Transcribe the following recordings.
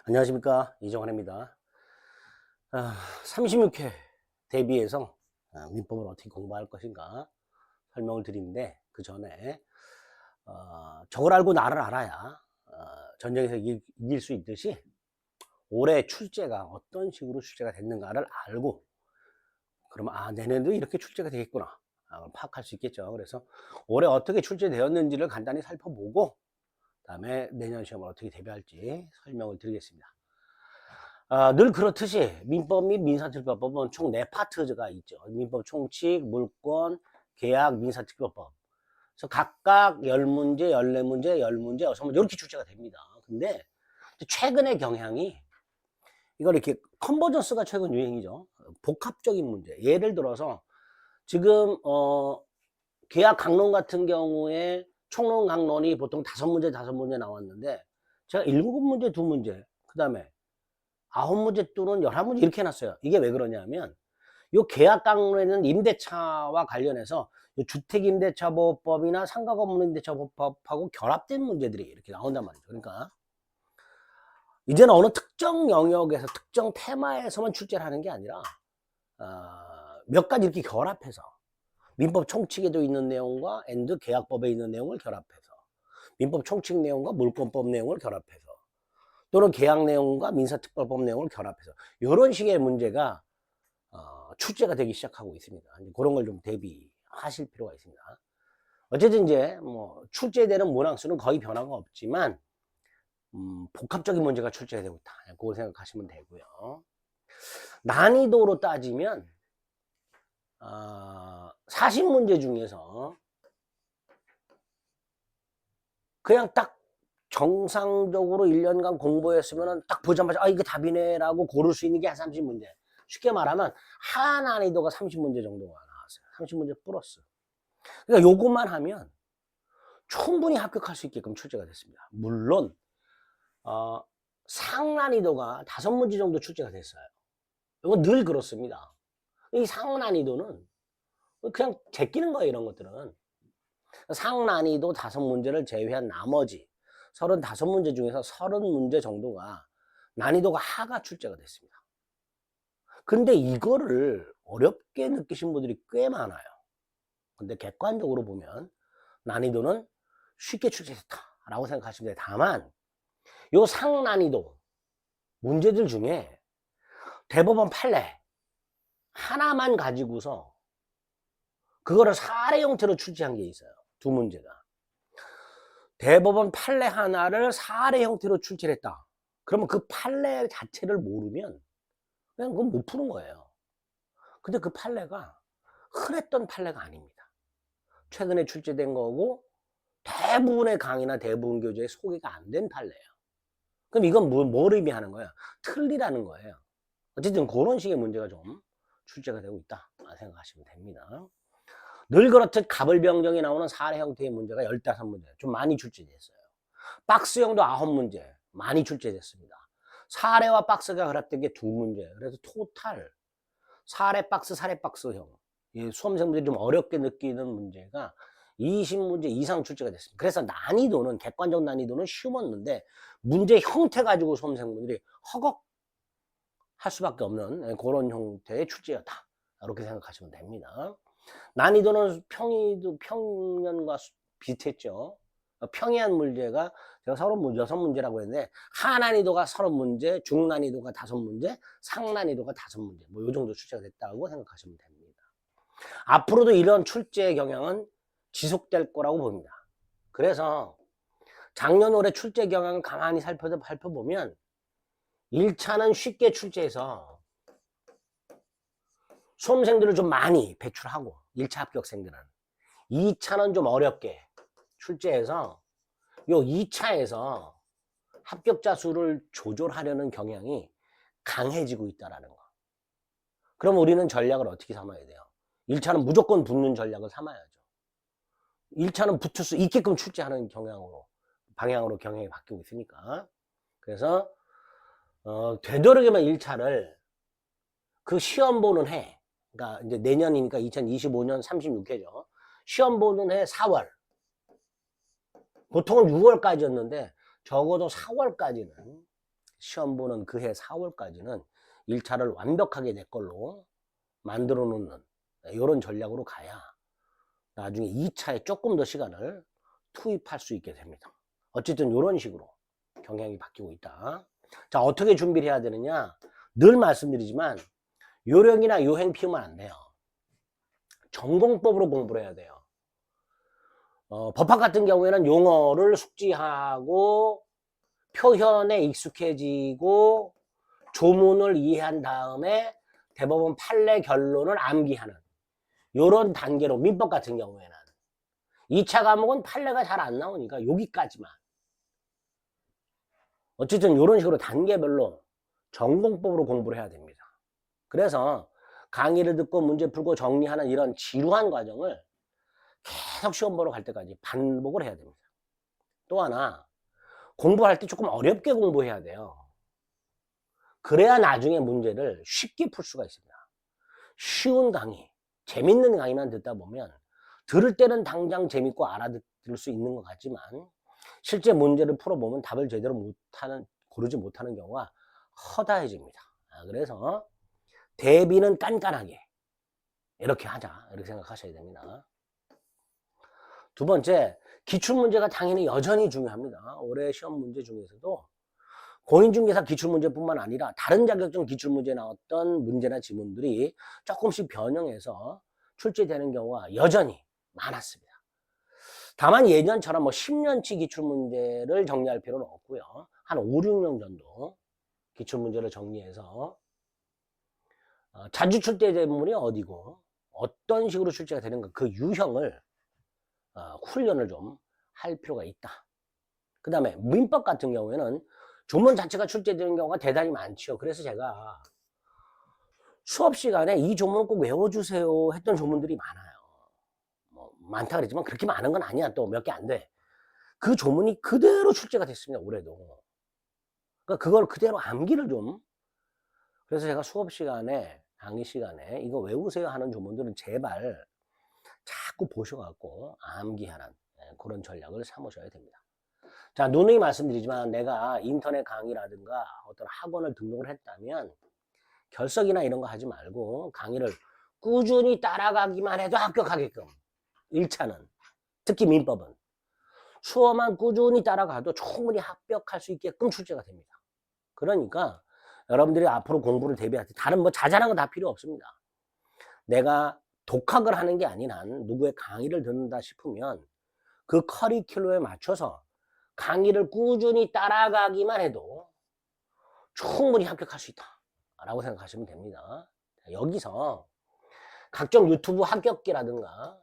안녕하십니까, 이정환입니다. 36회 대비해서 민법을 어떻게 공부할 것인가 설명을 드리는데, 그 전에 적을 알고 나를 알아야 전쟁에서 이길 수 있듯이 올해 출제가 어떤 식으로 출제가 됐는가를 알고, 그러면 내년에도 이렇게 출제가 되겠구나 파악할 수 있겠죠. 그래서 올해 어떻게 출제되었는지를 간단히 살펴보고, 다음에 내년 시험을 어떻게 대비할지 설명을 드리겠습니다. 늘 그렇듯이 민법 및 민사특별법은 총 4파트가 있죠. 민법 총칙, 물권, 계약, 민사특별법. 그래서 각각 10문제, 14문제, 10문제, 6문제 이렇게 출제가 됩니다. 근데 최근의 경향이 이걸 이렇게 컨버전스가 최근 유행이죠. 복합적인 문제. 예를 들어서 지금 계약 강론 같은 경우에 총론 강론이 보통 5문제, 5문제 나왔는데 제가 7문제, 2문제, 그 다음에 9문제 또는 11문제 이렇게 해놨어요. 이게 왜 그러냐면 요 계약 강론에는 임대차와 관련해서 주택임대차보호법이나 상가건물임대차보호법하고 결합된 문제들이 이렇게 나온단 말이죠. 그러니까 이제는 어느 특정 영역에서 특정 테마에서만 출제를 하는 게 아니라 몇 가지 이렇게 결합해서 민법 총칙에도 있는 내용과 계약법에 있는 내용을 결합해서 민법 총칙 내용과 물권법 내용을 결합해서 또는 계약 내용과 민사특별법 내용을 결합해서 이런 식의 문제가 출제가 되기 시작하고 있습니다. 그런 걸 좀 대비하실 필요가 있습니다. 어쨌든 이제 뭐 출제되는 문항수는 거의 변화가 없지만 복합적인 문제가 출제가 되고 있다. 그걸 생각하시면 되고요. 난이도로 따지면 40문제 중에서 그냥 딱 정상적으로 1년간 공부했으면 딱 보자마자 이게 답이네 라고 고를 수 있는 게 한 30문제. 쉽게 말하면 하난이도가 30문제 정도가 나왔어요. 30문제 플러스. 그러니까 요것만 하면 충분히 합격할 수 있게끔 출제가 됐습니다. 물론 상난이도가 5문제 정도 출제가 됐어요. 이건 늘 그렇습니다. 이 상난이도는 그냥 제끼는 거예요. 이런 것들은 상난이도 5문제를 제외한 나머지 35문제 중에서 30문제 정도가 난이도가 하가 출제가 됐습니다. 근데 이거를 어렵게 느끼신 분들이 꽤 많아요. 근데 객관적으로 보면 난이도는 쉽게 출제됐다라고 생각하시면 돼요. 다만 요 상난이도 문제들 중에 대법원 판례 하나만 가지고서 그거를 사례 형태로 출제한 게 있어요. 2문제가. 대법원 판례 하나를 사례 형태로 출제를 했다. 그러면 그 판례 자체를 모르면 그냥 그건 못 푸는 거예요. 근데 그 판례가 흔했던 판례가 아닙니다. 최근에 출제된 거고 대부분의 강의나 대부분 교재에 소개가 안 된 판례예요. 그럼 이건 뭘 의미하는 거예요? 틀리라는 거예요. 어쨌든 그런 식의 문제가 좀 출제가 되고 있다 생각하시면 됩니다. 늘 그렇듯 가불병정이 나오는 사례 형태의 문제가 15문제 좀 많이 출제됐어요. 박스형도 9문제 많이 출제됐습니다. 사례와 박스가 결합된 게 2문제. 그래서 토탈 사례 박스, 사례 박스형 수험생분들이 좀 어렵게 느끼는 문제가 20문제 이상 출제가 됐습니다. 그래서 난이도는 객관적 난이도는 쉬웠는데 문제 형태 가지고 수험생분들이 허걱 할 수밖에 없는 그런 형태의 출제였다. 이렇게 생각하시면 됩니다. 난이도는 평년과 비슷했죠. 평이한 문제가 제가 36문제라고 했는데 하난이도가 30문제, 중난이도가 5문제, 상난이도가 5문제 뭐 요 정도 출제가 됐다고 생각하시면 됩니다. 앞으로도 이런 출제 경향은 지속될 거라고 봅니다. 그래서 작년 올해 출제 경향을 가만히 살펴보면 1차는 쉽게 출제해서 수험생들을 좀 많이 배출하고 1차 합격생들은 2차는 좀 어렵게 출제해서 요 2차에서 합격자 수를 조절하려는 경향이 강해지고 있다라는 거. 그럼 우리는 전략을 어떻게 삼아야 돼요? 1차는 무조건 붙는 전략을 삼아야죠. 1차는 붙을 수 있게끔 출제하는 방향으로 경향이 바뀌고 있으니까. 그래서 되도록이면 1차를 그 시험 보는 해, 그러니까 이제 내년이니까 2025년 36회죠. 시험 보는 해 4월. 보통은 6월까지였는데 적어도 4월까지는 시험 보는 그해 4월까지는 1차를 완벽하게 내 걸로 만들어 놓는 이런 전략으로 가야 나중에 2차에 조금 더 시간을 투입할 수 있게 됩니다. 어쨌든 이런 식으로 경향이 바뀌고 있다. 자, 어떻게 준비를 해야 되느냐? 늘 말씀드리지만 요령이나 요행 피우면 안 돼요. 전공법으로 공부를 해야 돼요. 법학 같은 경우에는 용어를 숙지하고 표현에 익숙해지고 조문을 이해한 다음에 대법원 판례 결론을 암기하는 요런 단계로, 민법 같은 경우에는 2차 과목은 판례가 잘 안 나오니까 여기까지만. 어쨌든 이런 식으로 단계별로 전공법으로 공부를 해야 됩니다. 그래서 강의를 듣고 문제 풀고 정리하는 이런 지루한 과정을 계속 시험 보러 갈 때까지 반복을 해야 됩니다. 또 하나, 공부할 때 조금 어렵게 공부해야 돼요. 그래야 나중에 문제를 쉽게 풀 수가 있습니다. 쉬운 강의, 재밌는 강의만 듣다 보면 들을 때는 당장 재밌고 알아들을 수 있는 것 같지만 실제 문제를 풀어보면 답을 제대로 고르지 못하는 경우가 허다해집니다. 그래서 대비는 깐깐하게 이렇게 하자, 이렇게 생각하셔야 됩니다. 두 번째, 기출문제가 당연히 여전히 중요합니다. 올해 시험 문제 중에서도 공인중개사 기출문제뿐만 아니라 다른 자격증 기출문제에 나왔던 문제나 지문들이 조금씩 변형해서 출제되는 경우가 여전히 많았습니다. 다만 예전처럼 뭐 10년치 기출문제를 정리할 필요는 없고요. 한 5, 6년 정도 기출문제를 정리해서 자주 출제되는 문이 어디고 어떤 식으로 출제가 되는가, 그 유형을 훈련을 좀 할 필요가 있다. 그 다음에 민법 같은 경우에는 조문 자체가 출제되는 경우가 대단히 많죠. 그래서 제가 수업 시간에 이 조문을 꼭 외워주세요 했던 조문들이 많아요. 뭐 많다 그랬지만 그렇게 많은 건 아니야. 또 몇 개 안 돼. 그 조문이 그대로 출제가 됐습니다. 올해도. 그러니까 그걸 그대로 암기를 좀. 그래서 제가 수업 시간에, 강의 시간에 이거 외우세요 하는 조문들은 제발 자꾸 보셔갖고 암기하는 그런 전략을 삼으셔야 됩니다. 자, 누누이 말씀드리지만 내가 인터넷 강의라든가 어떤 학원을 등록을 했다면 결석이나 이런 거 하지 말고 강의를 꾸준히 따라가기만 해도 합격하게끔, 1차는 특히 민법은 수업만 꾸준히 따라가도 충분히 합격할 수 있게끔 출제가 됩니다. 그러니까 여러분들이 앞으로 공부를 대비할 때 다른 뭐 자잘한 거 다 필요 없습니다. 내가 독학을 하는 게 아닌 한 누구의 강의를 듣는다 싶으면 그 커리큘럼에 맞춰서 강의를 꾸준히 따라가기만 해도 충분히 합격할 수 있다 라고 생각하시면 됩니다. 여기서 각종 유튜브 합격기라든가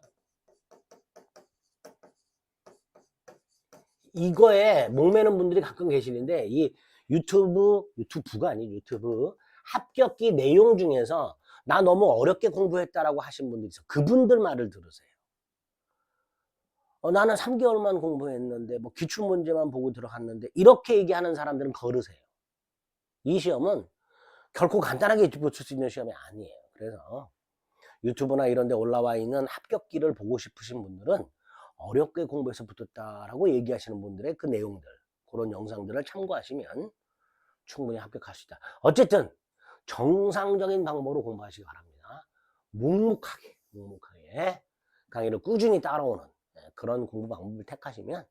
이거에 목매는 분들이 가끔 계시는데, 이 유튜브가 아닌 유튜브 합격기 내용 중에서 나 너무 어렵게 공부했다라고 하신 분들이 있어. 그분들 말을 들으세요. 나는 3개월만 공부했는데 뭐 기출문제만 보고 들어갔는데, 이렇게 얘기하는 사람들은 거르세요. 이 시험은 결코 간단하게 붙을 수 있는 시험이 아니에요. 그래서 유튜브나 이런 데 올라와 있는 합격기를 보고 싶으신 분들은 어렵게 공부해서 붙었다라고 얘기하시는 분들의 그 내용들, 그런 영상들을 참고하시면 충분히 합격할 수 있다. 어쨌든 정상적인 방법으로 공부하시기 바랍니다. 묵묵하게 강의를 꾸준히 따라오는 그런 공부 방법을 택하시면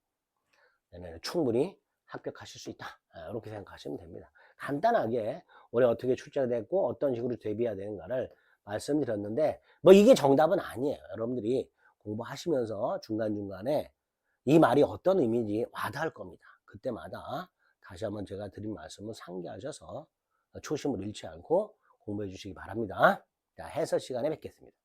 충분히 합격하실 수 있다. 이렇게 생각하시면 됩니다. 간단하게 올해 어떻게 출제가 됐고 어떤 식으로 대비해야 되는가를 말씀드렸는데, 뭐 이게 정답은 아니에요. 여러분들이 공부하시면서 중간중간에 이 말이 어떤 의미인지 와닿을 겁니다. 그때마다 다시 한번 제가 드린 말씀을 상기하셔서 초심을 잃지 않고 공부해 주시기 바랍니다. 자, 해설 시간에 뵙겠습니다.